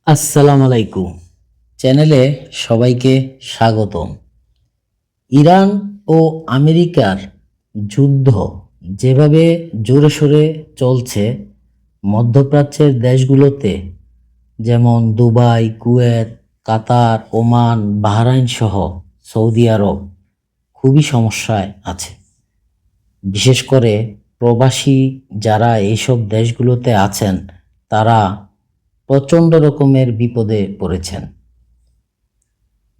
আসসালামু আলাইকুম। চ্যানেলে সবাইকে স্বাগতম। ইরান ও আমেরিকার যুদ্ধ যেভাবে জোরে সোরে চলছে মধ্যপ্রাচ্যের দেশগুলোতে, যেমন দুবাই, কুয়েত, কাতার, ওমান, বাহরাইন সহ সৌদি আরব খুবই সমস্যায় আছে। বিশেষ করে প্রবাসী যারা এইসব দেশগুলোতে আছেন তারা প্রচণ্ড রকমের বিপদে পড়েছেন।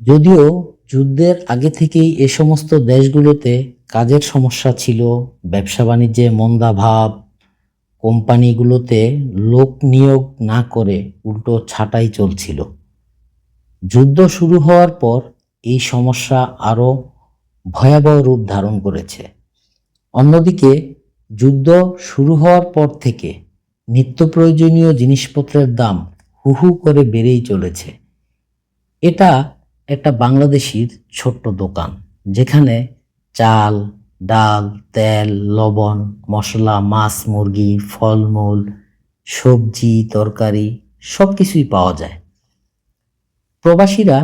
যদিও যুদ্ধের আগে থেকেই এ সমস্ত দেশগুলোতে কাজের সমস্যা ছিল, ব্যবসা বাণিজ্যে মন্দাভাব, কোম্পানিগুলোতে লোক নিয়োগ না করে উল্টো ছাঁটাই চলছিল। যুদ্ধ শুরু হওয়ার পর এই সমস্যা আরও ভয়াবহ রূপ ধারণ করেছে। অন্যদিকে যুদ্ধ শুরু হওয়ার পর থেকে নিত্য প্রয়োজনীয় জিনিসপত্রের দাম হু হু করে বেড়েই চলেছে। এটা একটা বাংলাদেশির ছোট্ট দোকান, যেখানে চাল, ডাল, তেল, লবণ, মশলা, মাছ, মুরগি, ফলমূল, সবজি, তরকারি সব কিছুই পাওয়া যায়। প্রবাসীরা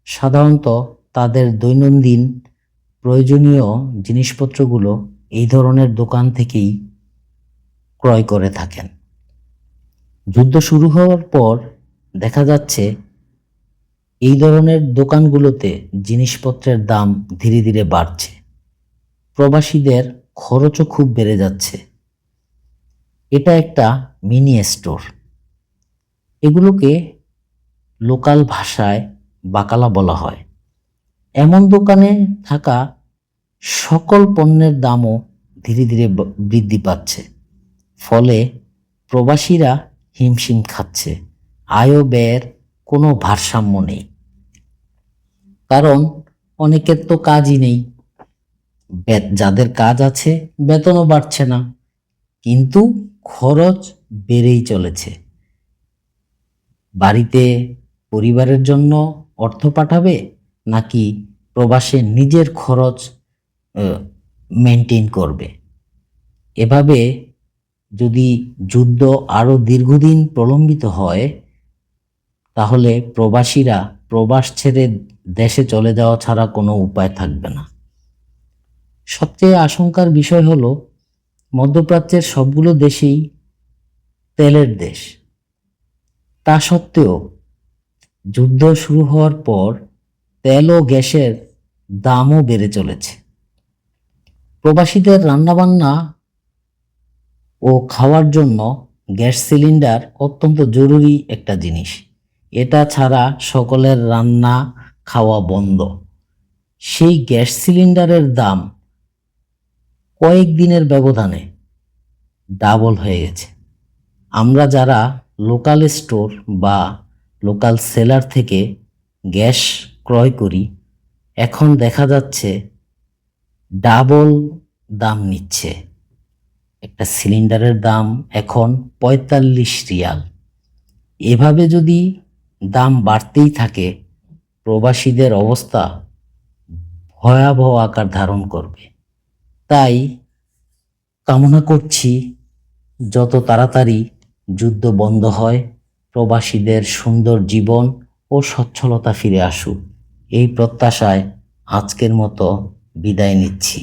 সাধারণত তাদের দৈনন্দিন প্রয়োজনীয় জিনিসপত্রগুলো এই ধরনের দোকান থেকেই ক্রয় করে থাকেন। যুদ্ধ শুরু হওয়ার পর দেখা যাচ্ছে এই ধরনের দোকানগুলোতে জিনিসপত্রের দাম ধীরে ধীরে বাড়ছে। প্রবাসীদের খরচও খুব বেড়ে যাচ্ছে। এটা একটা মিনি স্টোর। এগুলোকে লোকাল ভাষায় বাকালা বলা হয়। এমন দোকানে থাকা সকল পণ্যের দামও ধীরে ধীরে বৃদ্ধি পাচ্ছে। ফলে প্রবাসীরা হিমশিম খাচ্ছে। আয় ও ব্যয়ের কোনো ভারসাম্য নেই। কারণ অনেকের তো কাজই নেই, যাদের কাজ আছে বেতনও বাড়ছে না, কিন্তু খরচ বেড়েই চলেছে। বাড়িতে পরিবারের জন্য অর্থ পাঠাবে নাকি প্রবাসে নিজের খরচ মেনটেন করবে? এভাবে যদি যুদ্ধ আরও দীর্ঘদিন প্রলম্বিত হয় তাহলে প্রবাসীরা প্রবাস ছেড়ে দেশে চলে যাওয়া ছাড়া কোনো উপায় থাকবে না। সবচেয়ে আশঙ্কার বিষয় হলো মধ্যপ্রাচ্যের সবগুলো দেশেই তেলের দেশ। তা সত্ত্বেও যুদ্ধ শুরু হওয়ার পর তেল ও গ্যাসের দামও বেড়ে চলেছে। প্রবাসীদের রান্নাবান্না ও খাওয়ার জন্য গ্যাস সিলিন্ডার অত্যন্ত জরুরি একটা জিনিস। এটা ছাড়া সকলের রান্না খাওয়া বন্ধ। সেই গ্যাস সিলিন্ডারের দাম কয়েক দিনের ব্যবধানে ডাবল হয়ে গেছে। আমরা যারা লোকাল স্টোর বা লোকাল সেলার থেকে গ্যাস ক্রয় করি, এখন দেখা যাচ্ছে ডাবল দাম নিচ্ছে। একটা সিলিন্ডারের দাম এখন ৪৫ রিয়াল। এভাবে যদি দাম বাড়তেই থাকে প্রবাসীদের অবস্থা ভয়াবহ আকার ধারণ করবে। তাই কামনা করছি যত তাড়াতাড়ি যুদ্ধ বন্ধ হয়, প্রবাসীদের সুন্দর জীবন ও সচ্ছলতা ফিরে আসুক। এই প্রত্যাশায় আজকের মতো বিদায় নিচ্ছি।